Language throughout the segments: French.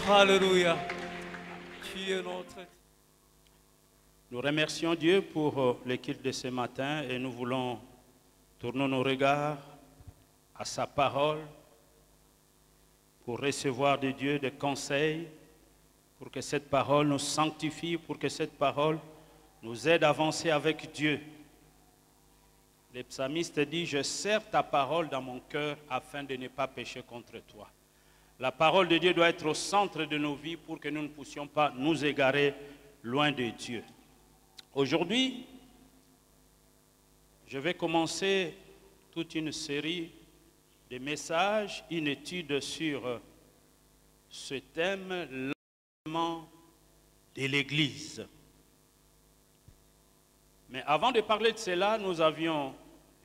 Alléluia. Tu es notre... Nous remercions Dieu pour le culte de ce matin et nous voulons tourner nos regards à sa parole pour recevoir de Dieu des conseils, pour que cette parole nous sanctifie, pour que cette parole nous aide à avancer avec Dieu. Le psalmiste dit, je serre ta parole dans mon cœur afin de ne pas pécher contre toi. La parole de Dieu doit être au centre de nos vies pour que nous ne puissions pas nous égarer loin de Dieu. Aujourd'hui, je vais commencer toute une série de messages, une étude sur ce thème, l'enlèvement de l'Église. Mais avant de parler de cela, nous avions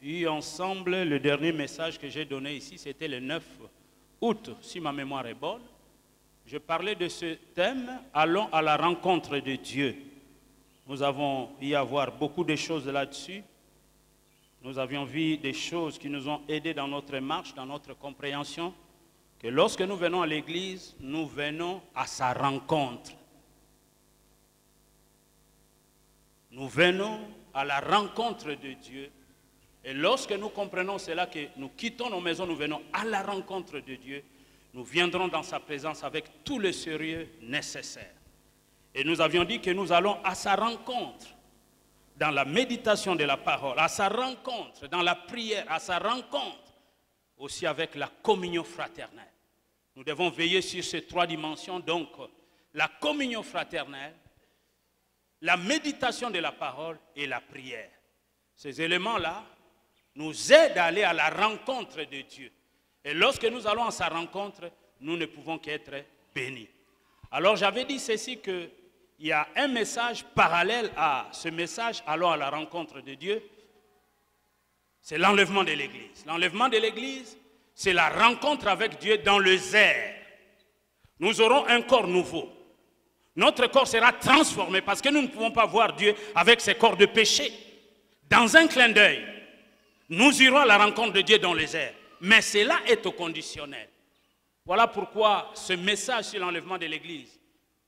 eu ensemble le dernier message que j'ai donné ici, c'était le 9 août, si ma mémoire est bonne. Je parlais de ce thème, allons à la rencontre de Dieu. Nous avons eu à voir beaucoup de choses là-dessus. Nous avions vu des choses qui nous ont aidés dans notre marche, dans notre compréhension, que lorsque nous venons à l'église, nous venons à sa rencontre. Nous venons à la rencontre de Dieu. Et lorsque nous comprenons cela, que nous quittons nos maisons, nous venons à la rencontre de Dieu, nous viendrons dans sa présence avec tout le sérieux nécessaire. Et nous avions dit que nous allons à sa rencontre dans la méditation de la parole, à sa rencontre dans la prière, à sa rencontre aussi avec la communion fraternelle. Nous devons veiller sur ces trois dimensions, donc la communion fraternelle, la méditation de la parole et la prière. Ces éléments-là nous aident à aller à la rencontre de Dieu. Et lorsque nous allons à sa rencontre, nous ne pouvons qu'être bénis. Alors j'avais dit ceci, qu'il y a un message parallèle à ce message, allons à la rencontre de Dieu, c'est l'enlèvement de l'Église. L'enlèvement de l'Église, c'est la rencontre avec Dieu dans le zèle. Nous aurons un corps nouveau. Notre corps sera transformé parce que nous ne pouvons pas voir Dieu avec ses corps de péché. Dans un clin d'œil, nous irons à la rencontre de Dieu dans les airs. Mais cela est au conditionnel. Voilà pourquoi ce message sur l'enlèvement de l'Église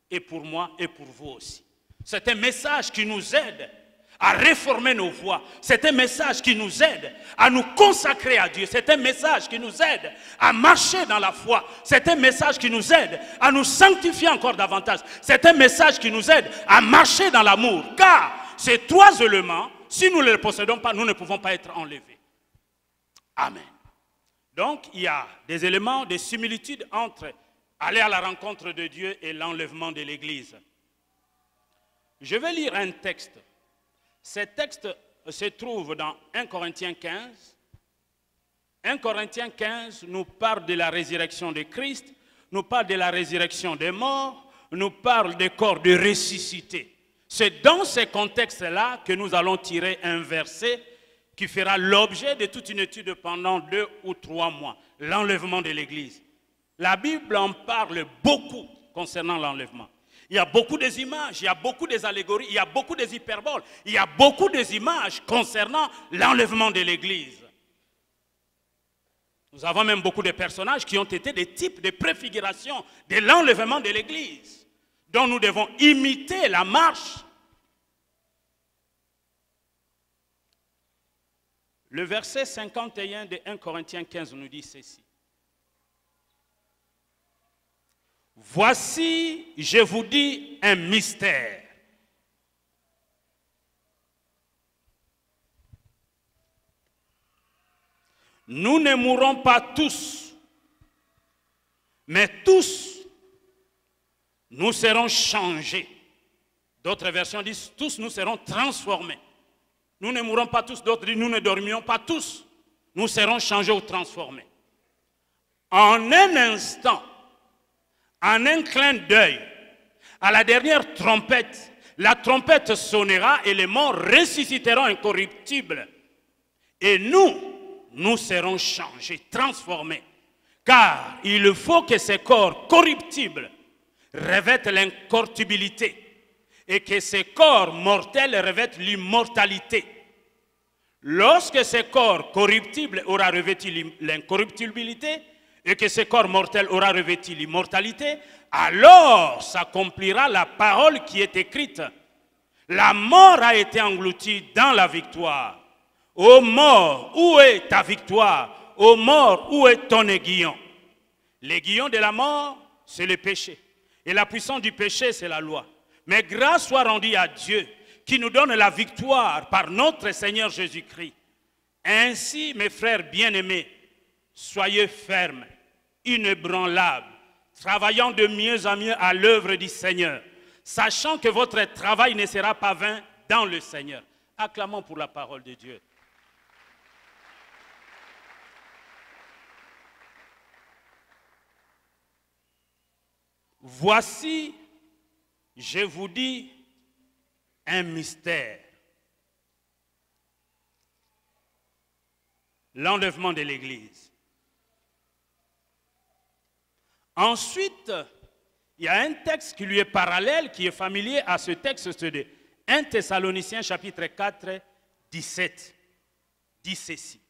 est pour moi et pour vous aussi. C'est un message qui nous aide à réformer nos voies. C'est un message qui nous aide à nous consacrer à Dieu. C'est un message qui nous aide à marcher dans la foi. C'est un message qui nous aide à nous sanctifier encore davantage. C'est un message qui nous aide à marcher dans l'amour. Car ces trois éléments, si nous ne les possédons pas, nous ne pouvons pas être enlevés. Amen. Donc, il y a des éléments de similitude entre aller à la rencontre de Dieu et l'enlèvement de l'Église. Je vais lire un texte. Ce texte se trouve dans 1 Corinthiens 15. 1 Corinthiens 15 nous parle de la résurrection de Christ, nous parle de la résurrection des morts, nous parle des corps de ressuscités. C'est dans ce contexte-là que nous allons tirer un verset qui fera l'objet de toute une étude pendant 2 ou 3 mois, l'enlèvement de l'Église. La Bible en parle beaucoup concernant l'enlèvement. Il y a beaucoup des images, il y a beaucoup des allégories, il y a beaucoup des hyperboles, il y a beaucoup des images concernant l'enlèvement de l'Église. Nous avons même beaucoup de personnages qui ont été des types de préfiguration de l'enlèvement de l'Église, dont nous devons imiter la marche. Le verset 51 de 1 Corinthiens 15 nous dit ceci. Voici, je vous dis un mystère. Nous ne mourrons pas tous, mais tous, nous serons changés. D'autres versions disent, tous nous serons transformés. Nous ne mourrons pas tous, d'autres disent, nous ne dormirons pas tous. Nous serons changés ou transformés. En un instant, en un clin d'œil, à la dernière trompette, la trompette sonnera et les morts ressusciteront incorruptibles. Et nous serons changés, transformés. Car il faut que ces corps corruptibles revêtent l'incorruptibilité et que ces corps mortels revêtent l'immortalité. Lorsque ce corps corruptible aura revêtu l'incorruptibilité, et que ce corps mortel aura revêtu l'immortalité, alors s'accomplira la parole qui est écrite. La mort a été engloutie dans la victoire. Ô mort, où est ta victoire? Ô mort, où est ton aiguillon? L'aiguillon de la mort, c'est le péché. Et la puissance du péché, c'est la loi. Mais grâce soit rendue à Dieu qui nous donne la victoire par notre Seigneur Jésus-Christ. Ainsi, mes frères bien-aimés, soyez fermes, inébranlables, travaillant de mieux en mieux à l'œuvre du Seigneur, sachant que votre travail ne sera pas vain dans le Seigneur. Acclamons pour la parole de Dieu. Voici, je vous dis, un mystère. L'enlèvement de l'Église. Ensuite, il y a un texte qui lui est parallèle, qui est familier à ce texte de 1 Thessaloniciens chapitre 4, 17. Dit ceci.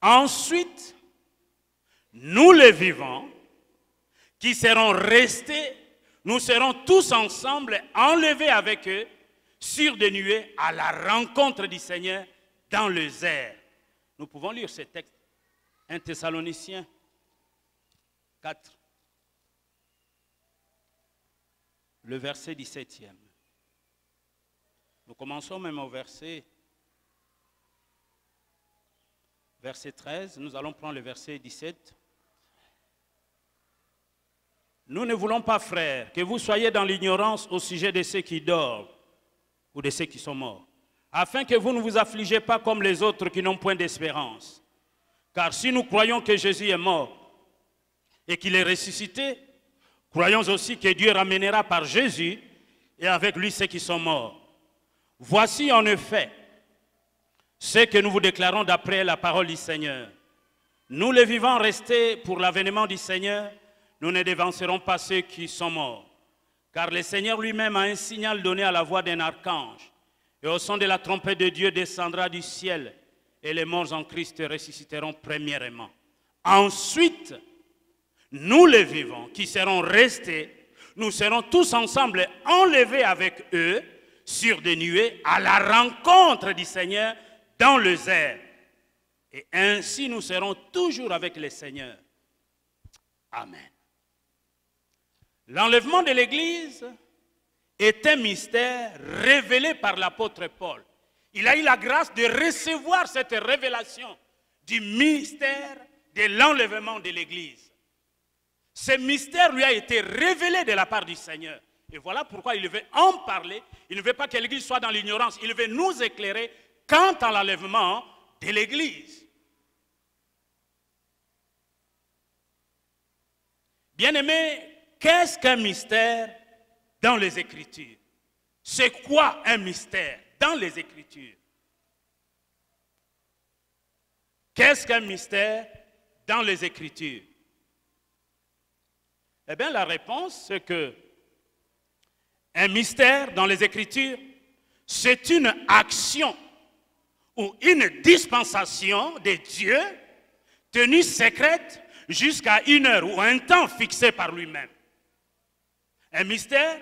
Ensuite, nous les vivants, qui seront restés, nous serons tous ensemble enlevés avec eux sur des nuées à la rencontre du Seigneur dans les airs. Nous pouvons lire ce texte. 1 Thessaloniciens 4, le verset 17e. Nous commençons même au verset 13. Nous allons prendre le verset 17. Nous ne voulons pas, frères, que vous soyez dans l'ignorance au sujet de ceux qui dorment ou de ceux qui sont morts, afin que vous ne vous affligez pas comme les autres qui n'ont point d'espérance. Car si nous croyons que Jésus est mort et qu'il est ressuscité, croyons aussi que Dieu ramènera par Jésus et avec lui ceux qui sont morts. Voici en effet ce que nous vous déclarons d'après la parole du Seigneur. Nous les vivants restés pour l'avènement du Seigneur, nous ne devancerons pas ceux qui sont morts. Car le Seigneur lui-même a un signal donné à la voix d'un archange. Et au son de la trompette de Dieu descendra du ciel. Et les morts en Christ ressusciteront premièrement. Ensuite, nous les vivants qui serons restés, nous serons tous ensemble enlevés avec eux sur des nuées à la rencontre du Seigneur dans les airs. Et ainsi nous serons toujours avec le Seigneur. Amen. L'enlèvement de l'Église est un mystère révélé par l'apôtre Paul. Il a eu la grâce de recevoir cette révélation du mystère de l'enlèvement de l'Église. Ce mystère lui a été révélé de la part du Seigneur. Et voilà pourquoi il veut en parler. Il ne veut pas que l'Église soit dans l'ignorance. Il veut nous éclairer quant à l'enlèvement de l'Église. Bien-aimés, qu'est-ce qu'un mystère dans les Écritures? C'est quoi un mystère dans les Écritures? Qu'est-ce qu'un mystère dans les Écritures? Eh bien, la réponse, c'est que un mystère dans les Écritures, c'est une action ou une dispensation de Dieu tenue secrète jusqu'à une heure ou un temps fixé par lui-même. Un mystère,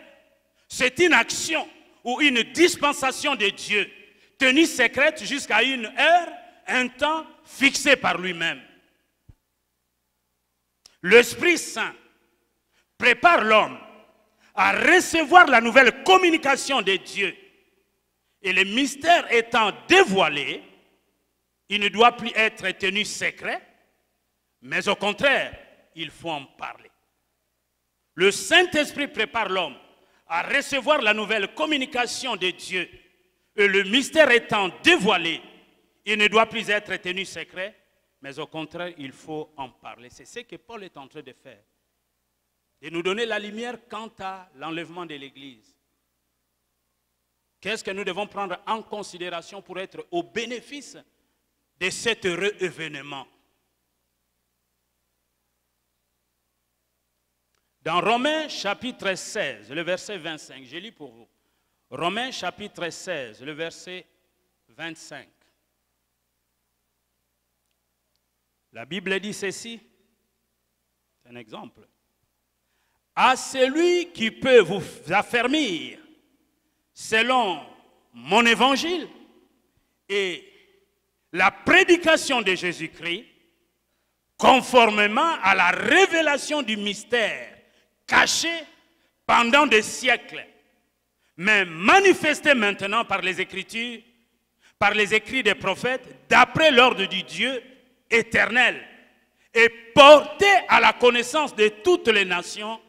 c'est une action ou une dispensation de Dieu tenue secrète jusqu'à une heure, un temps fixé par lui-même. L'Esprit Saint prépare l'homme à recevoir la nouvelle communication de Dieu. Et le mystère étant dévoilé, il ne doit plus être tenu secret, mais au contraire, il faut en parler. Le Saint-Esprit prépare l'homme à recevoir la nouvelle communication de Dieu. Et le mystère étant dévoilé, il ne doit plus être tenu secret, mais au contraire, il faut en parler. C'est ce que Paul est en train de faire. De nous donner la lumière quant à l'enlèvement de l'Église. Qu'est-ce que nous devons prendre en considération pour être au bénéfice de cet heureux événement? Dans Romains chapitre 16, le verset 25, je lis pour vous. Romains chapitre 16, le verset 25. La Bible dit ceci, c'est un exemple. À celui qui peut vous affermir selon mon évangile et la prédication de Jésus-Christ, conformément à la révélation du mystère caché pendant des siècles, mais manifesté maintenant par les Écritures, par les écrits des prophètes, d'après l'ordre du Dieu éternel, et porté à la connaissance de toutes les nations,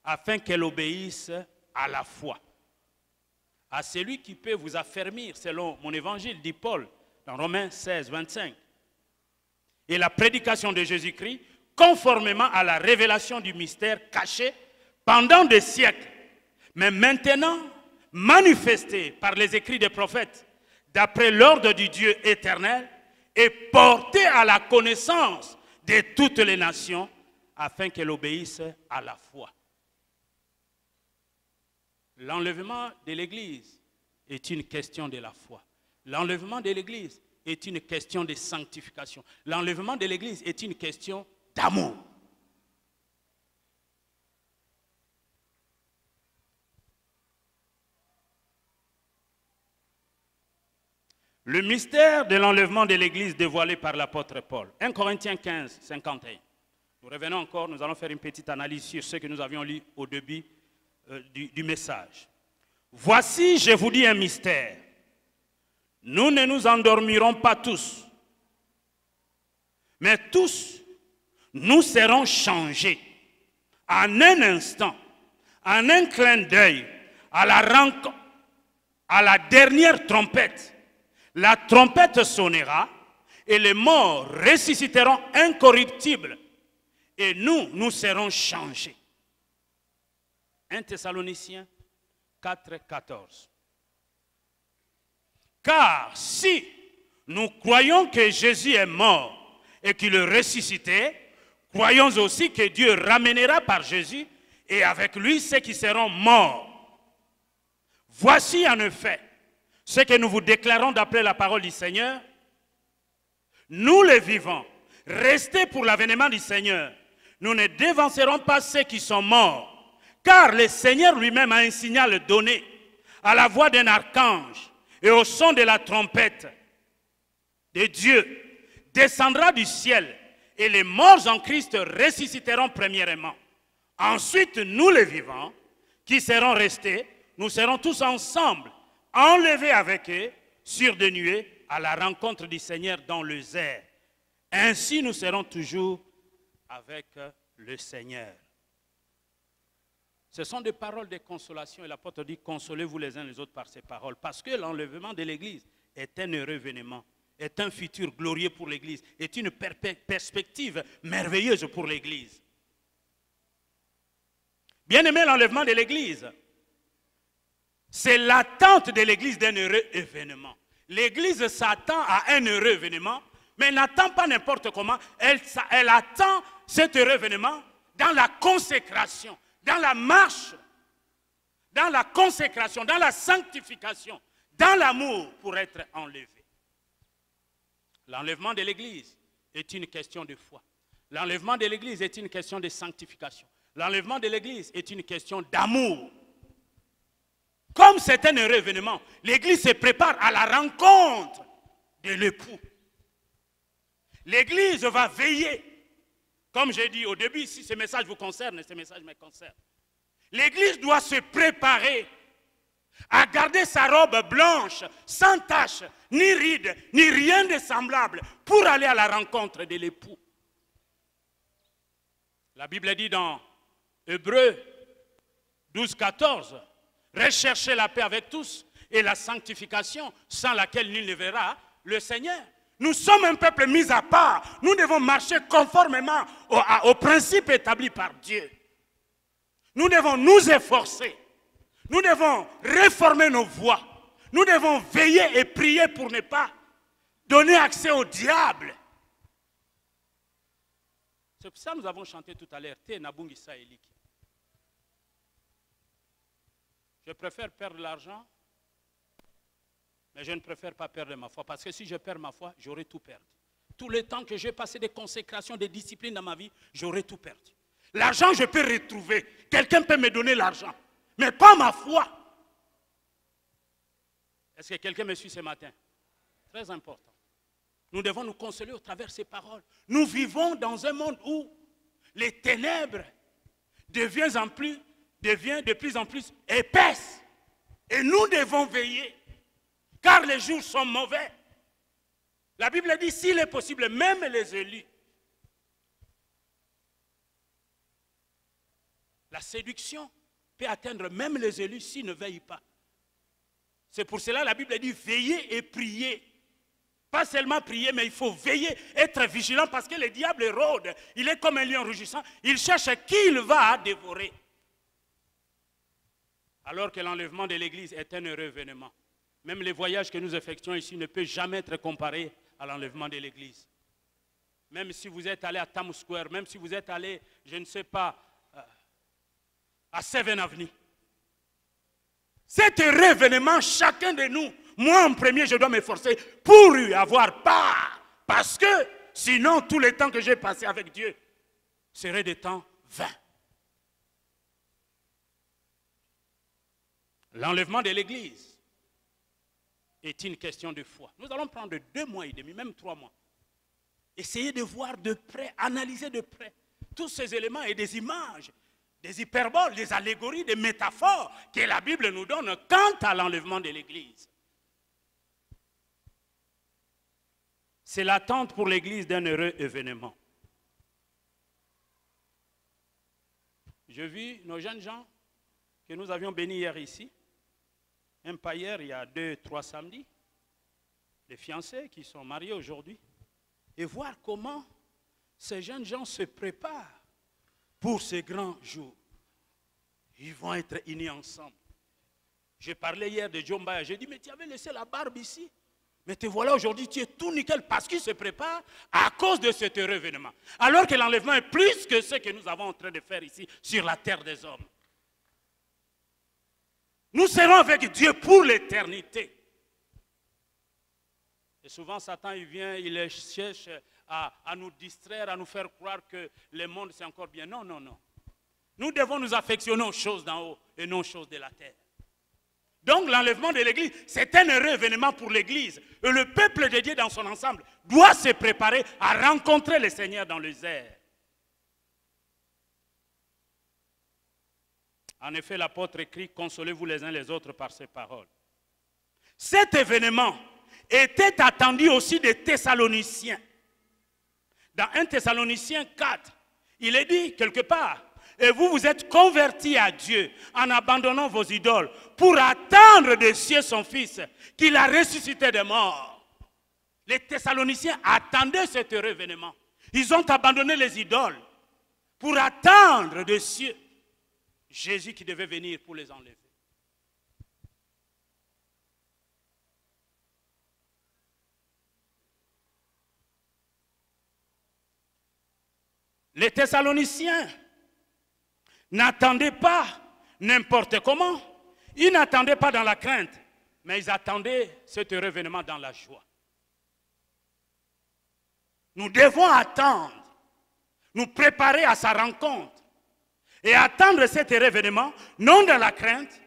afin qu'elles obéissent à la foi. À celui qui peut vous affermir, selon mon évangile, dit Paul, dans Romains 16, 25. Et la prédication de Jésus-Christ, conformément à la révélation du mystère caché pendant des siècles, mais maintenant manifesté par les écrits des prophètes, d'après l'ordre du Dieu éternel, et porté à la connaissance de toutes les nations, afin qu'elles obéissent à la foi. L'enlèvement de l'Église est une question de la foi. L'enlèvement de l'Église est une question de sanctification. L'enlèvement de l'Église est une question d'amour. Le mystère de l'enlèvement de l'Église dévoilé par l'apôtre Paul. 1 Corinthiens 15, 51. Nous revenons encore, nous allons faire une petite analyse sur ce que nous avions lu au début du message. Voici, je vous dis un mystère. Nous ne nous endormirons pas tous, mais tous, nous serons changés en un instant, en un clin d'œil, à la dernière trompette. La trompette sonnera et les morts ressusciteront incorruptibles et nous serons changés. 1 Thessaloniciens 4, 14. Car si nous croyons que Jésus est mort et qu'il est ressuscité, croyons aussi que Dieu ramènera par Jésus et avec lui ceux qui seront morts. Voici en effet ce que nous vous déclarons d'après la parole du Seigneur. Nous les vivants, restés pour l'avènement du Seigneur, nous ne dévancerons pas ceux qui sont morts. Car le Seigneur lui-même a un signal donné à la voix d'un archange et au son de la trompette de Dieu, descendra du ciel et les morts en Christ ressusciteront premièrement. Ensuite, nous les vivants, qui serons restés, nous serons tous ensemble, enlevés avec eux sur des nuées à la rencontre du Seigneur dans les airs. Ainsi, nous serons toujours avec le Seigneur. Ce sont des paroles de consolation et l'apôtre dit, consolez-vous les uns les autres par ces paroles. Parce que l'enlèvement de l'Église est un heureux événement, est un futur glorieux pour l'Église, est une perspective merveilleuse pour l'Église. Bien aimé, l'enlèvement de l'Église, c'est l'attente de l'Église d'un heureux événement. L'Église s'attend à un heureux événement, mais elle n'attend pas n'importe comment, elle attend cet heureux événement dans la consécration, dans la marche, dans la consécration, dans la sanctification, dans l'amour pour être enlevé. L'enlèvement de l'Église est une question de foi. L'enlèvement de l'Église est une question de sanctification. L'enlèvement de l'Église est une question d'amour. Comme c'est un heureux événement, l'Église se prépare à la rencontre de l'époux. L'Église va veiller. Comme j'ai dit au début, si ce message vous concerne, ce message me concerne. L'Église doit se préparer à garder sa robe blanche, sans tache, ni ride, ni rien de semblable, pour aller à la rencontre de l'époux. La Bible dit dans Hébreux 12, 14, recherchez la paix avec tous et la sanctification, sans laquelle nul ne verra le Seigneur. Nous sommes un peuple mis à part. Nous devons marcher conformément aux principes établis par Dieu. Nous devons nous efforcer. Nous devons réformer nos voies. Nous devons veiller et prier pour ne pas donner accès au diable. C'est pour ça que nous avons chanté tout à l'heure. Je préfère perdre l'argent, mais je ne préfère pas perdre ma foi. Parce que si je perds ma foi, j'aurai tout perdu. tout le temps que j'ai passé des consécrations, des disciplines dans ma vie, j'aurais tout perdu. L'argent, je peux retrouver. Quelqu'un peut me donner l'argent, mais pas ma foi. Est-ce que quelqu'un me suit ce matin? Très important. Nous devons nous consoler au travers de ces paroles. Nous vivons dans un monde où les ténèbres deviennent de plus en plus épaisses. Et nous devons veiller, car les jours sont mauvais. La Bible dit, s'il est possible, même les élus. La séduction peut atteindre même les élus s'ils ne veillent pas. C'est pour cela que la Bible dit, veillez et priez. Pas seulement prier, mais il faut veiller, être vigilant, parce que le diable rôde. Il est comme un lion rugissant. Il cherche qui il va dévorer. Alors que l'enlèvement de l'Église est un heureux événement. Même les voyages que nous effectuons ici ne peuvent jamais être comparés à l'enlèvement de l'Église. Même si vous êtes allé à Times Square, même si vous êtes allé, je ne sais pas, à Seven Avenue. Cet heureux événement, chacun de nous, moi en premier, je dois m'efforcer pour y avoir part. Parce que sinon, tout le temps que j'ai passé avec Dieu serait des temps vains. L'enlèvement de l'Église est une question de foi. Nous allons prendre 2 mois et demi, même 3 mois. Essayez de voir de près, analyser de près tous ces éléments et des images, des hyperboles, des allégories, des métaphores que la Bible nous donne quant à l'enlèvement de l'Église. C'est l'attente pour l'Église d'un heureux événement. Je vis nos jeunes gens que nous avions bénis hier ici, même pas hier, il y a 2-3 samedis, les fiancés qui sont mariés aujourd'hui, et voir comment ces jeunes gens se préparent pour ces grands jours. Ils vont être unis ensemble. J'ai parlé hier de Djombaya, j'ai dit, mais tu avais laissé la barbe ici. Mais te voilà aujourd'hui, tu es tout nickel parce qu'il se prépare à cause de cet heureux événement. Alors que l'enlèvement est plus que ce que nous avons en train de faire ici sur la terre des hommes. Nous serons avec Dieu pour l'éternité. Et souvent, Satan, il vient, il cherche à nous distraire, à nous faire croire que le monde, c'est encore bien. Non, non, non. Nous devons nous affectionner aux choses d'en haut et non aux choses de la terre. Donc, l'enlèvement de l'Église, c'est un heureux événement pour l'Église. Et le peuple de Dieu dans son ensemble doit se préparer à rencontrer le Seigneur dans les airs. En effet, l'apôtre écrit, consolez-vous les uns les autres par ces paroles. Cet événement était attendu aussi des Thessaloniciens. Dans 1 Thessaloniciens 4, il est dit quelque part, et vous vous êtes convertis à Dieu en abandonnant vos idoles pour attendre des cieux son Fils, qu'il a ressuscité des morts. Les Thessaloniciens attendaient cet heureux événement. Ils ont abandonné les idoles pour attendre des cieux Jésus qui devait venir pour les enlever. Les Thessaloniciens n'attendaient pas n'importe comment. Ils n'attendaient pas dans la crainte, mais ils attendaient cet heureux événement dans la joie. Nous devons attendre, nous préparer à sa rencontre et attendre cet heureux événement, non dans la crainte,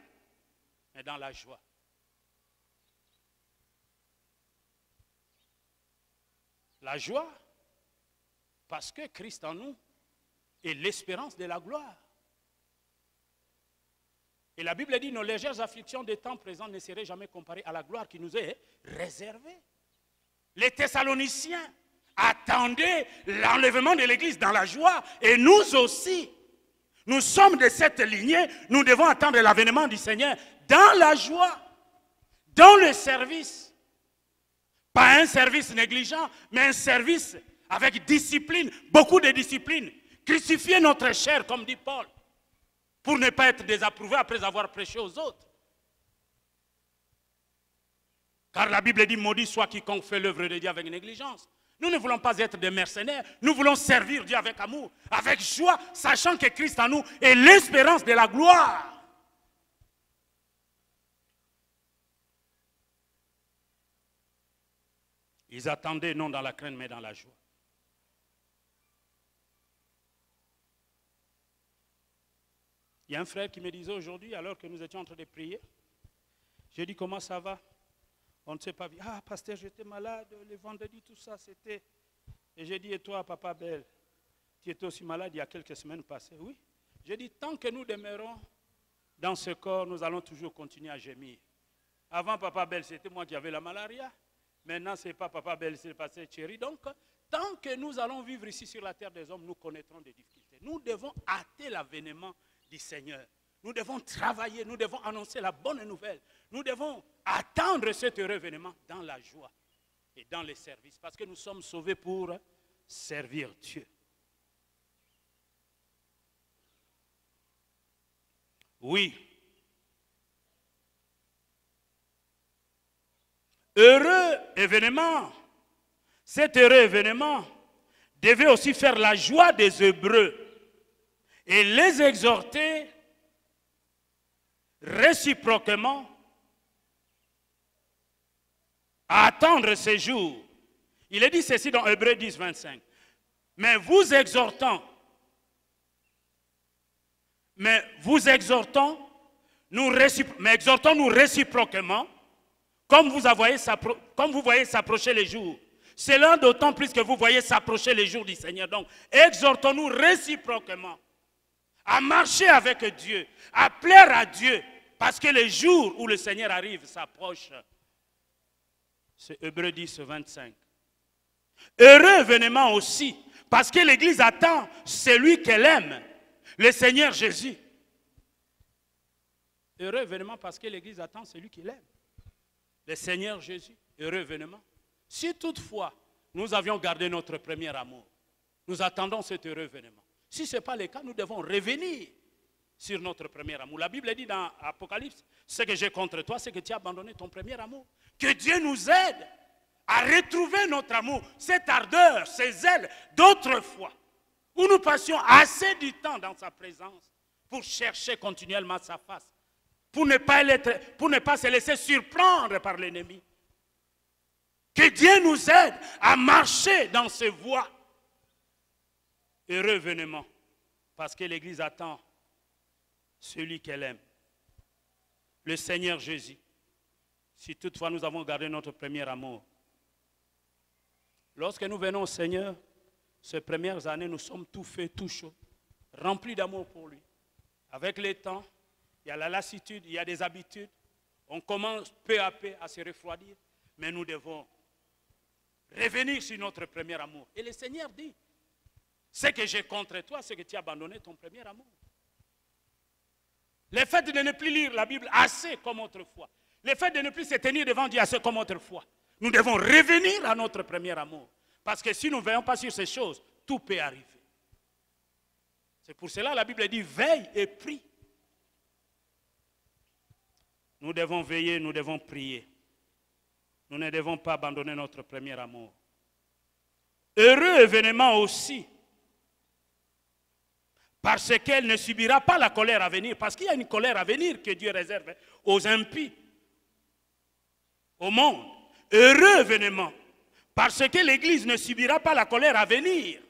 mais dans la joie. La joie, parce que Christ en nous est l'espérance de la gloire. Et la Bible dit, nos légères afflictions des temps présents ne seraient jamais comparées à la gloire qui nous est réservée. Les Thessaloniciens attendaient l'enlèvement de l'Église dans la joie, et nous aussi. Nous sommes de cette lignée, nous devons attendre l'avènement du Seigneur dans la joie, dans le service. Pas un service négligent, mais un service avec discipline, beaucoup de discipline. Crucifier notre chair, comme dit Paul, pour ne pas être désapprouvé après avoir prêché aux autres. Car la Bible dit, maudit soit quiconque fait l'œuvre de Dieu avec négligence. Nous ne voulons pas être des mercenaires, nous voulons servir Dieu avec amour, avec joie, sachant que Christ en nous est l'espérance de la gloire. Ils attendaient non dans la crainte, mais dans la joie. Il y a un frère qui me disait aujourd'hui, alors que nous étions en train de prier, j'ai dit, comment ça va? On ne s'est pas vu. Ah, pasteur, j'étais malade, le vendredi, tout ça, c'était... Et j'ai dit, et toi, papa Belle, tu étais aussi malade il y a quelques semaines passées? Oui. J'ai dit, tant que nous demeurons dans ce corps, nous allons toujours continuer à gémir. Avant, papa Belle, c'était moi qui avais la malaria. Maintenant, ce n'est pas papa Belle, c'est le pasteur Thierry. Donc, tant que nous allons vivre ici sur la terre des hommes, nous connaîtrons des difficultés. Nous devons hâter l'avènement du Seigneur. Nous devons travailler, nous devons annoncer la bonne nouvelle. Nous devons attendre cet heureux événement dans la joie et dans les services. Parce que nous sommes sauvés pour servir Dieu. Oui. Heureux événement. Cet heureux événement devait aussi faire la joie des Hébreux et les exhorter réciproquement à attendre ces jours. Il est dit ceci dans Hébreux 10, 25. Mais exhortons-nous réciproquement, comme vous voyez s'approcher les jours. C'est là d'autant plus que vous voyez s'approcher les jours du Seigneur. Donc, exhortons-nous réciproquement à marcher avec Dieu, à plaire à Dieu, parce que les jours où le Seigneur arrive s'approchent. C'est Hébreux 10, 25. Heureux événement aussi, parce que l'Église attend celui qu'elle aime, le Seigneur Jésus. Heureux événement parce que l'Église attend celui qu'il aime, le Seigneur Jésus. Heureux événement. Si toutefois nous avions gardé notre premier amour, nous attendons cet heureux événement. Si ce n'est pas le cas, nous devons revenir sur notre premier amour. La Bible dit dans Apocalypse, ce que j'ai contre toi, c'est que tu as abandonné ton premier amour. Que Dieu nous aide à retrouver notre amour, cette ardeur, ces zèles d'autrefois, où nous passions assez du temps dans sa présence pour chercher continuellement sa face, pour ne pas se laisser surprendre par l'ennemi. Que Dieu nous aide à marcher dans ses voies. Heureux événement, parce que l'Église attend celui qu'elle aime, le Seigneur Jésus. Si toutefois nous avons gardé notre premier amour. Lorsque nous venons au Seigneur, ces premières années, nous sommes tout faits, tout chauds, remplis d'amour pour lui. Avec le temps, il y a la lassitude, il y a des habitudes. On commence peu à peu à se refroidir, mais nous devons revenir sur notre premier amour. Et le Seigneur dit, ce que j'ai contre toi, c'est que tu as abandonné ton premier amour. Le fait de ne plus lire la Bible assez comme autrefois, le fait de ne plus se tenir devant Dieu assez comme autrefois, nous devons revenir à notre premier amour. Parce que si nous ne veillons pas sur ces choses, tout peut arriver. C'est pour cela que la Bible dit, veille et prie. Nous devons veiller, nous devons prier. Nous ne devons pas abandonner notre premier amour. Heureux événement aussi, parce qu'elle ne subira pas la colère à venir, parce qu'il y a une colère à venir que Dieu réserve aux impies, au monde. Heureux événement, parce que l'Église ne subira pas la colère à venir.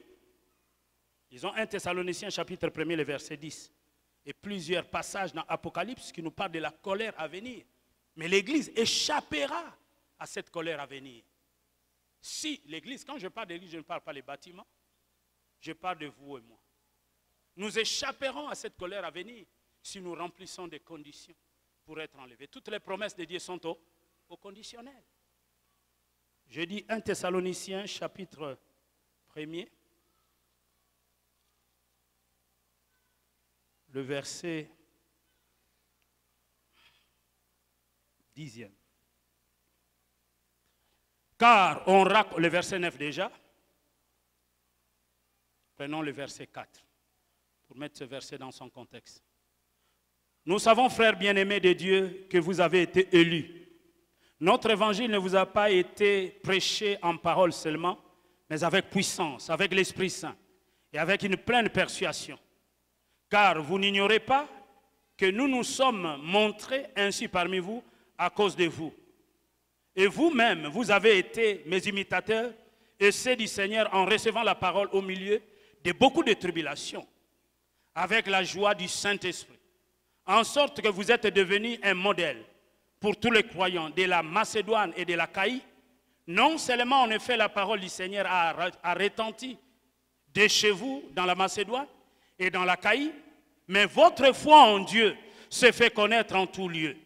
Ils ont 1 Thessaloniciens chapitre 1, le verset 10. Et plusieurs passages dans Apocalypse qui nous parlent de la colère à venir. Mais l'Église échappera à cette colère à venir. Si l'Église, quand je parle d'Église, je ne parle pas des bâtiments, je parle de vous et moi. Nous échapperons à cette colère à venir si nous remplissons des conditions pour être enlevés. Toutes les promesses de Dieu sont au conditionnel. Je dis 1 Thessaloniciens chapitre 1er, le verset 10e. Car on raconte, le verset 9 déjà, prenons le verset 4 pour mettre ce verset dans son contexte. Nous savons, frères bien-aimés de Dieu, que vous avez été élus. Notre évangile ne vous a pas été prêché en parole seulement, mais avec puissance, avec l'Esprit Saint et avec une pleine persuasion. Car vous n'ignorez pas que nous nous sommes montrés ainsi parmi vous à cause de vous. Et vous-même, vous avez été mes imitateurs et ceux du Seigneur en recevant la parole au milieu de beaucoup de tribulations, avec la joie du Saint-Esprit, en sorte que vous êtes devenus un modèle pour tous les croyants de la Macédoine et de l'Achaïe. Non seulement en effet la parole du Seigneur a retenti de chez vous dans la Macédoine et dans l'Achaïe, mais votre foi en Dieu se fait connaître en tout lieu,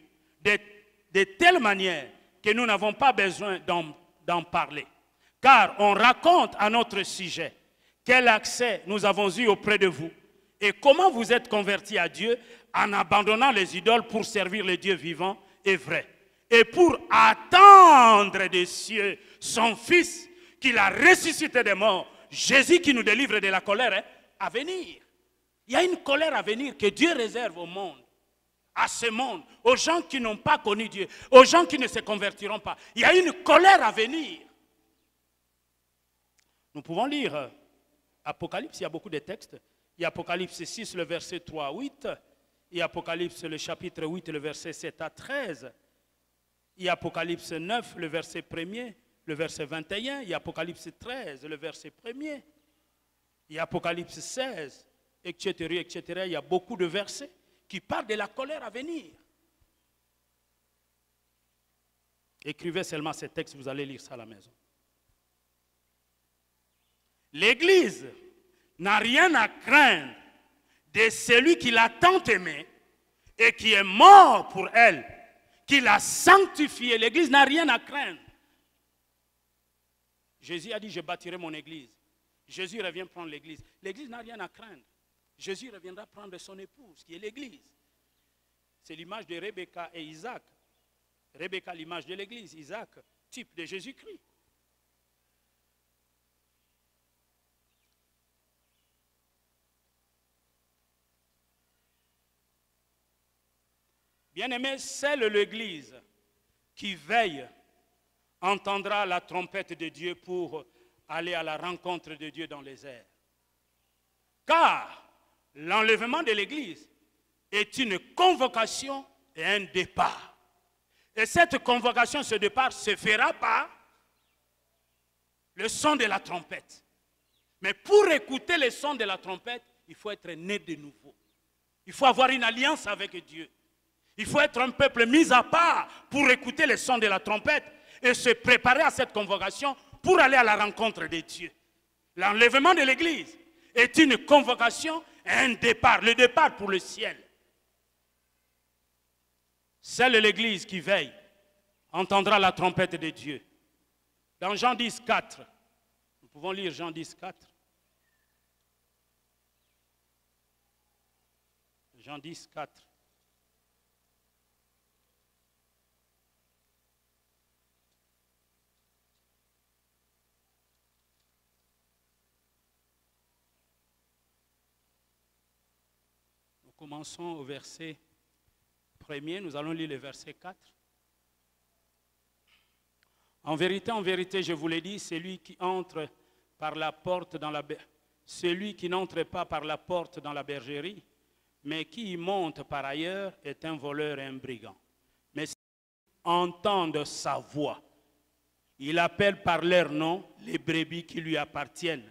de telle manière que nous n'avons pas besoin d'en parler. Car on raconte à notre sujet quel accès nous avons eu auprès de vous et comment vous êtes convertis à Dieu en abandonnant les idoles pour servir le Dieu vivant et vrai. Et pour attendre des cieux son Fils qu'il a ressuscité des morts, Jésus qui nous délivre de la colère à venir. Il y a une colère à venir que Dieu réserve au monde, à ce monde, aux gens qui n'ont pas connu Dieu, aux gens qui ne se convertiront pas. Il y a une colère à venir. Nous pouvons lire Apocalypse, il y a beaucoup de textes. Il y a Apocalypse 6, le verset 3 à 8. Il y a Apocalypse, le chapitre 8, le verset 7 à 13. Il y a Apocalypse 9, le verset 1er, le verset 21. Il y a Apocalypse 13, le verset 1er. Il y a Apocalypse 16, etc., etc. Il y a beaucoup de versets qui parlent de la colère à venir. Écrivez seulement ces textes, vous allez lire ça à la maison. L'Église n'a rien à craindre de celui qui l'a tant aimé et qui est mort pour elle, qui l'a sanctifié. L'Église n'a rien à craindre. Jésus a dit, je bâtirai mon Église. Jésus revient prendre l'Église. L'Église n'a rien à craindre. Jésus reviendra prendre son épouse, qui est l'Église. C'est l'image de Rebecca et Isaac. Rebecca, l'image de l'Église. Isaac, type de Jésus-Christ. Bien-aimé, seule l'Église qui veille entendra la trompette de Dieu pour aller à la rencontre de Dieu dans les airs. Car l'enlèvement de l'Église est une convocation et un départ. Et cette convocation, ce départ, se fera par le son de la trompette. Mais pour écouter le son de la trompette, il faut être né de nouveau. Il faut avoir une alliance avec Dieu. Il faut être un peuple mis à part pour écouter le son de la trompette et se préparer à cette convocation pour aller à la rencontre de Dieu. L'enlèvement de l'Église est une convocation et un départ, le départ pour le ciel. Seule l'Église qui veille entendra la trompette de Dieu. Dans Jean 10, 4, nous pouvons lire Jean 10, 4. Jean 10, 4. Commençons au verset 1er, nous allons lire le verset 4. En vérité, je vous l'ai dit, celui qui n'entre pas par la porte dans la bergerie, mais qui y monte par ailleurs, est un voleur et un brigand. Mais s'ils entendent sa voix, il appelle par leur nom les brebis qui lui appartiennent,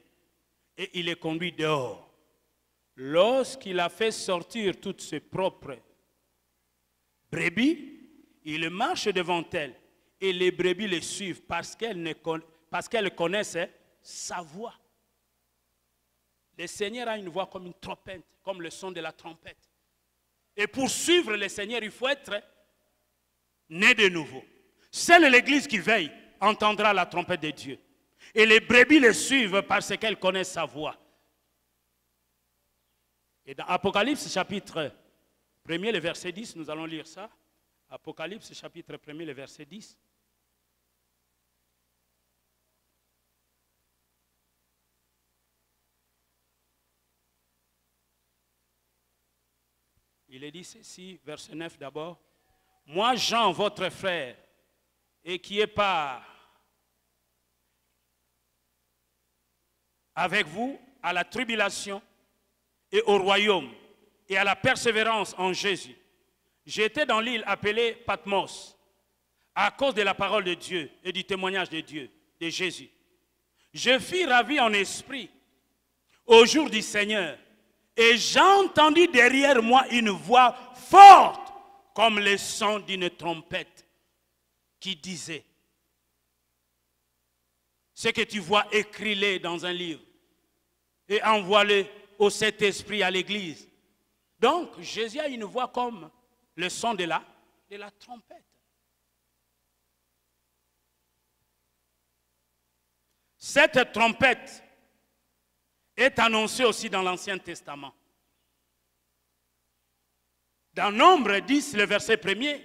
et il les conduit dehors. Lorsqu'il a fait sortir toutes ses propres brebis, il marche devant elles et les brebis les suivent parce qu'elles connaissent sa voix. Le Seigneur a une voix comme une trompette, comme le son de la trompette. Et pour suivre le Seigneur, il faut être né de nouveau. Seule l'Église qui veille entendra la trompette de Dieu. Et les brebis les suivent parce qu'elles connaissent sa voix. Et dans Apocalypse chapitre 1er, le verset 10, nous allons lire ça. Apocalypse chapitre 1er, le verset 10. Il est dit ceci, verset 9 d'abord. Moi, Jean, votre frère, et qui est part avec vous à la tribulation et au royaume et à la persévérance en Jésus. J'étais dans l'île appelée Patmos, à cause de la parole de Dieu et du témoignage de Dieu, de Jésus. Je fus ravi en esprit au jour du Seigneur, et j'ai entendu derrière moi une voix forte, comme le son d'une trompette, qui disait, ce que tu vois, écris-le dans un livre, et envoie-le au Saint-Esprit à l'église. Donc, Jésus a une voix comme le son de la trompette. Cette trompette est annoncée aussi dans l'Ancien Testament. Dans Nombre 10, le verset 1er,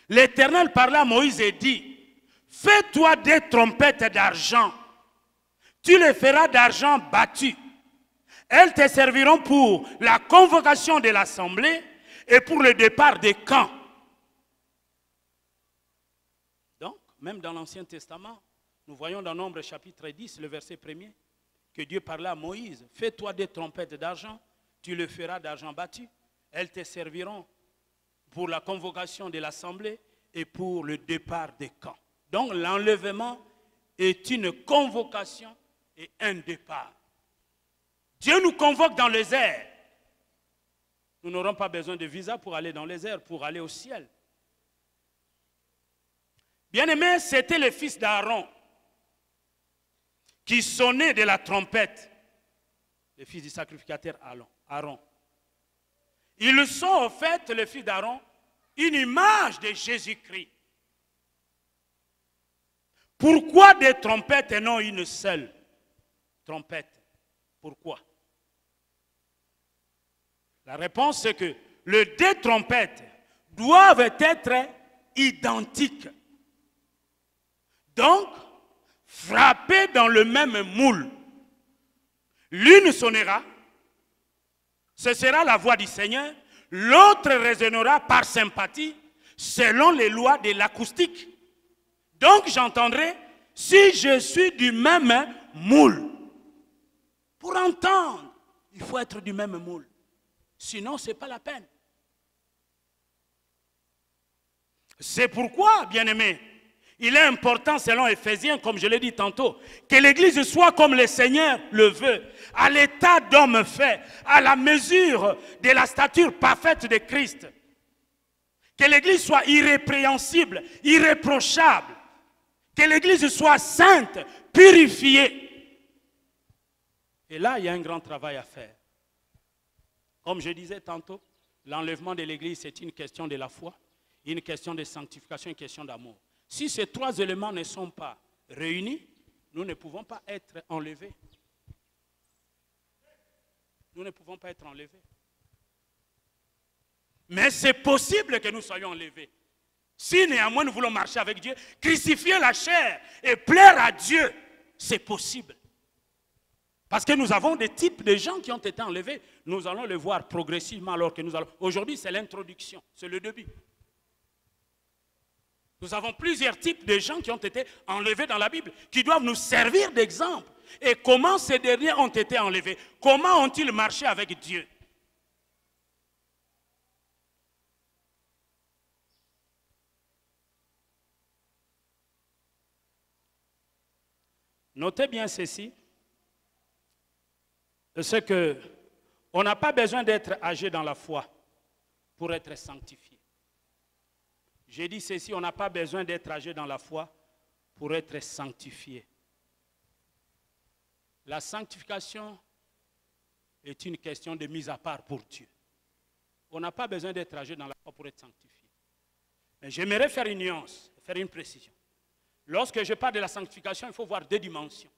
l'Éternel parla à Moïse et dit, « Fais-toi des trompettes d'argent, tu les feras d'argent battu. Elles te serviront pour la convocation de l'assemblée et pour le départ des camps. » Donc, même dans l'Ancien Testament, nous voyons dans Nombre chapitre 10, le verset 1er, que Dieu parlait à Moïse, « Fais-toi des trompettes d'argent, tu le feras d'argent battu. Elles te serviront pour la convocation de l'assemblée et pour le départ des camps. » Donc l'enlèvement est une convocation et un départ. Dieu nous convoque dans les airs. Nous n'aurons pas besoin de visa pour aller dans les airs, pour aller au ciel. Bien-aimés, c'était le fils d'Aaron qui sonnait de la trompette, le fils du sacrificateur Aaron. Ils sont en fait, le fils d'Aaron, une image de Jésus-Christ. Pourquoi des trompettes et non une seule trompette? Pourquoi? La réponse c'est que les deux trompettes doivent être identiques. Donc, frappées dans le même moule. L'une sonnera, ce sera la voix du Seigneur, l'autre résonnera par sympathie selon les lois de l'acoustique. Donc j'entendrai si je suis du même moule. Pour entendre, il faut être du même moule. Sinon, ce n'est pas la peine. C'est pourquoi, bien-aimés, il est important, selon Éphésiens, comme je l'ai dit tantôt, que l'Église soit comme le Seigneur le veut, à l'état d'homme fait, à la mesure de la stature parfaite de Christ. Que l'Église soit irrépréhensible, irréprochable. Que l'Église soit sainte, purifiée. Et là, il y a un grand travail à faire. Comme je disais tantôt, l'enlèvement de l'Église, c'est une question de la foi, une question de sanctification, une question d'amour. Si ces trois éléments ne sont pas réunis, nous ne pouvons pas être enlevés. Nous ne pouvons pas être enlevés. Mais c'est possible que nous soyons enlevés. Si néanmoins nous voulons marcher avec Dieu, crucifier la chair et plaire à Dieu, c'est possible. Parce que nous avons des types de gens qui ont été enlevés. Nous allons le voir progressivement alors que nous allons... Aujourd'hui, c'est l'introduction, c'est le début. Nous avons plusieurs types de gens qui ont été enlevés dans la Bible, qui doivent nous servir d'exemple. Et comment ces derniers ont été enlevés? Comment ont-ils marché avec Dieu? Notez bien ceci, c'est qu'on n'a pas besoin d'être âgé dans la foi pour être sanctifié. J'ai dit ceci, on n'a pas besoin d'être âgé dans la foi pour être sanctifié. La sanctification est une question de mise à part pour Dieu. On n'a pas besoin d'être âgé dans la foi pour être sanctifié. Mais j'aimerais faire une nuance, faire une précision. Lorsque je parle de la sanctification, il faut voir deux dimensions.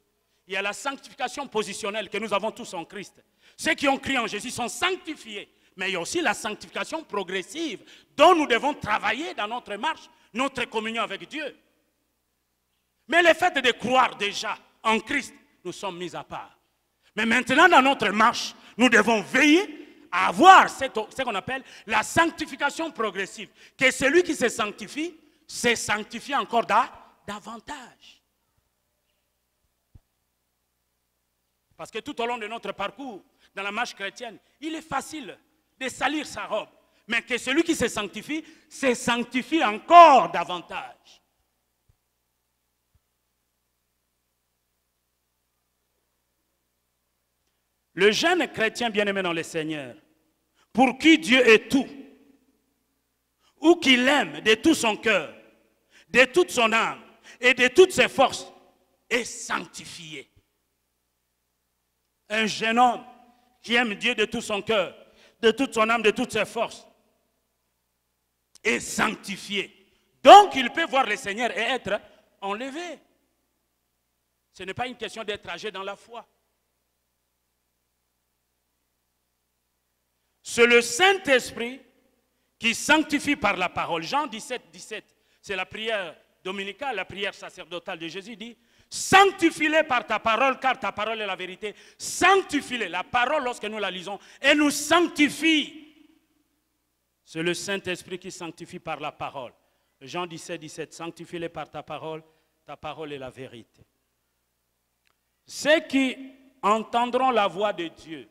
Il y a la sanctification positionnelle que nous avons tous en Christ. Ceux qui ont crié en Jésus sont sanctifiés. Mais il y a aussi la sanctification progressive dont nous devons travailler dans notre marche, notre communion avec Dieu. Mais le fait de croire déjà en Christ, nous sommes mis à part. Mais maintenant, dans notre marche, nous devons veiller à avoir ce qu'on appelle la sanctification progressive. Que celui qui se sanctifie encore davantage. Parce que tout au long de notre parcours, dans la marche chrétienne, il est facile de salir sa robe. Mais que celui qui se sanctifie encore davantage. Le jeune chrétien bien-aimé dans le Seigneur, pour qui Dieu est tout, ou qu'il aime de tout son cœur, de toute son âme et de toutes ses forces, est sanctifié. Un jeune homme qui aime Dieu de tout son cœur, de toute son âme, de toutes ses forces, est sanctifié. Donc il peut voir le Seigneur et être enlevé. Ce n'est pas une question d'être âgé dans la foi. C'est le Saint-Esprit qui sanctifie par la parole. Jean 17, 17, c'est la prière dominicale, la prière sacerdotale de Jésus dit, sanctifie-les par ta parole, car ta parole est la vérité. Sanctifie-les. La parole, lorsque nous la lisons, elle nous sanctifie. C'est le Saint-Esprit qui sanctifie par la parole. Jean 17, 17, sanctifie-les par ta parole est la vérité. Ceux qui entendront la voix de Dieu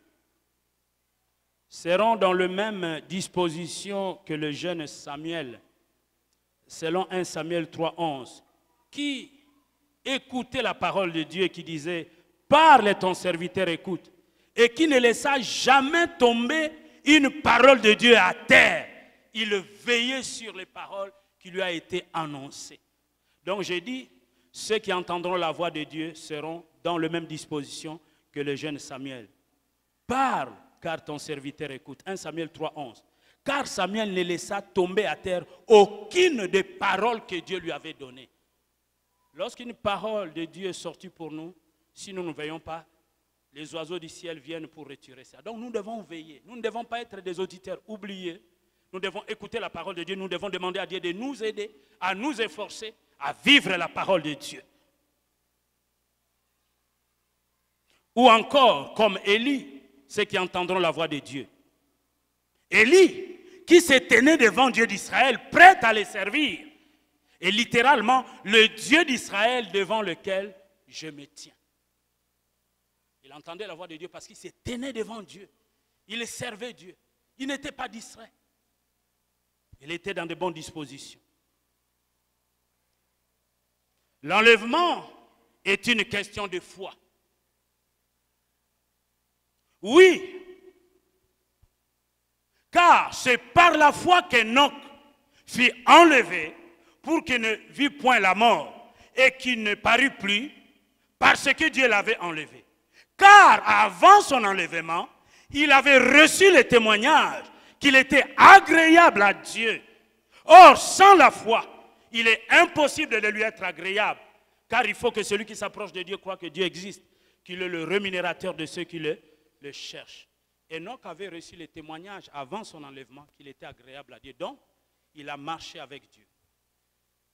seront dans la même disposition que le jeune Samuel, selon 1 Samuel 3, 11, qui écoutait la parole de Dieu et qui disait « Parle, ton serviteur écoute » et qui ne laissa jamais tomber une parole de Dieu à terre. Il veillait sur les paroles qui lui a été annoncées. Donc j'ai dit, ceux qui entendront la voix de Dieu seront dans la même disposition que le jeune Samuel. Parle, car ton serviteur écoute. 1 Samuel 3, 11. Car Samuel ne laissa tomber à terre aucune des paroles que Dieu lui avait données. Lorsqu'une parole de Dieu est sortie pour nous, si nous ne veillons pas, les oiseaux du ciel viennent pour retirer ça. Donc nous devons veiller. Nous ne devons pas être des auditeurs oubliés. Nous devons écouter la parole de Dieu. Nous devons demander à Dieu de nous aider, à nous efforcer, à vivre la parole de Dieu. Ou encore, comme Élie, ceux qui entendront la voix de Dieu. Élie, qui s'est tenu devant Dieu d'Israël, prêt à les servir. Et littéralement, le Dieu d'Israël devant lequel je me tiens. Il entendait la voix de Dieu parce qu'il s'est tenu devant Dieu. Il servait Dieu. Il n'était pas distrait. Il était dans de bonnes dispositions. L'enlèvement est une question de foi. Oui, car c'est par la foi qu'Enoch fut enlevé pour qu'il ne vit point la mort et qu'il ne parut plus parce que Dieu l'avait enlevé. Car avant son enlèvement, il avait reçu le témoignage qu'il était agréable à Dieu. Or, sans la foi, il est impossible de lui être agréable, car il faut que celui qui s'approche de Dieu croit que Dieu existe, qu'il est le rémunérateur de ceux qui le cherchent. Enoch avait reçu le témoignage avant son enlèvement qu'il était agréable à Dieu. Donc, il a marché avec Dieu.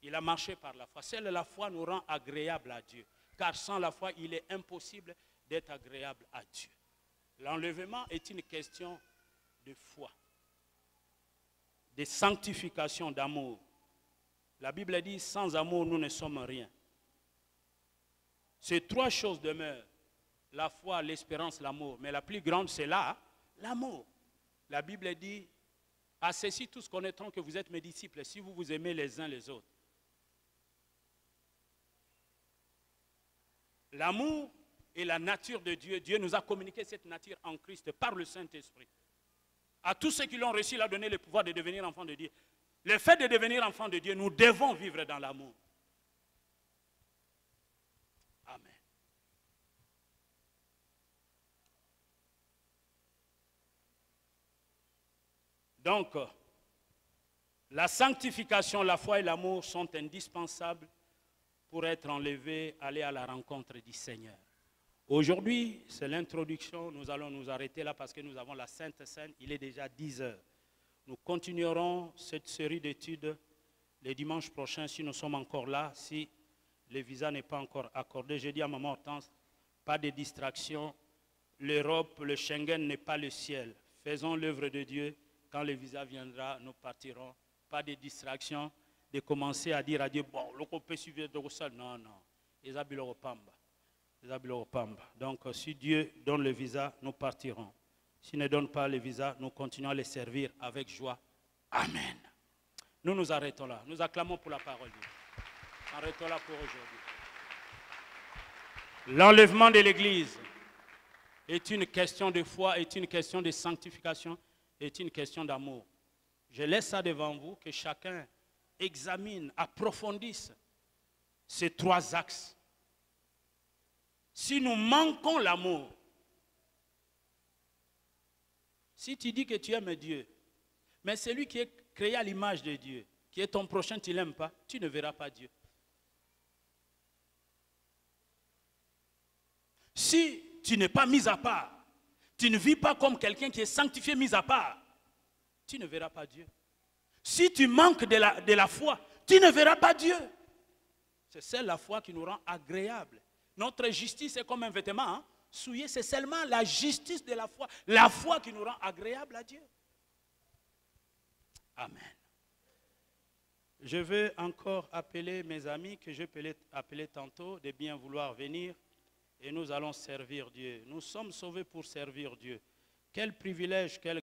Il a marché par la foi. Seule la foi nous rend agréable à Dieu, car sans la foi, il est impossible d'être agréable à Dieu. L'enlèvement est une question de foi, de sanctification, d'amour. La Bible dit, sans amour, nous ne sommes rien. Ces trois choses demeurent, la foi, l'espérance, l'amour. Mais la plus grande, c'est là, l'amour. La Bible dit, à ceci tous connaîtront que vous êtes mes disciples, si vous vous aimez les uns les autres. L'amour est la nature de Dieu. Dieu nous a communiqué cette nature en Christ par le Saint-Esprit. À tous ceux qui l'ont reçu, il a donné le pouvoir de devenir enfants de Dieu. Le fait de devenir enfants de Dieu, nous devons vivre dans l'amour. Amen. Donc, la sanctification, la foi et l'amour sont indispensables pour être enlevés, aller à la rencontre du Seigneur. Aujourd'hui, c'est l'introduction. Nous allons nous arrêter là parce que nous avons la Sainte Seine. Il est déjà 10 heures. Nous continuerons cette série d'études le dimanche prochain si nous sommes encore là, si le visa n'est pas encore accordé. J'ai dit à Maman Hortense, pas de distraction. L'Europe, le Schengen n'est pas le ciel. Faisons l'œuvre de Dieu. Quand le visa viendra, nous partirons. Pas de distraction, de commencer à dire à Dieu, bon, le peut suivre de ça. Non, non. Donc, si Dieu donne le visa, nous partirons. S'il ne donne pas le visa, nous continuons à les servir avec joie. Amen. Nous nous arrêtons là. Nous acclamons pour la parole de Dieu. Arrêtons là pour aujourd'hui. L'enlèvement de l'Église. est une question de foi, est une question de sanctification, est une question d'amour. Je laisse ça devant vous, que chacun examine, approfondisse ces trois axes. Si nous manquons l'amour, si tu dis que tu aimes Dieu, mais celui qui est créé à l'image de Dieu, qui est ton prochain, tu ne l'aimes pas, tu ne verras pas Dieu. Si tu n'es pas mis à part, tu ne vis pas comme quelqu'un qui est sanctifié, mis à part, tu ne verras pas Dieu. Si tu manques de la foi, tu ne verras pas Dieu. C'est celle la foi qui nous rend agréables. Notre justice est comme un vêtement, hein? Souillé, c'est seulement la justice de la foi qui nous rend agréables à Dieu. Amen. Je veux encore appeler mes amis que je peux appeler tantôt de bien vouloir venir et nous allons servir Dieu. Nous sommes sauvés pour servir Dieu. Quel privilège, quelle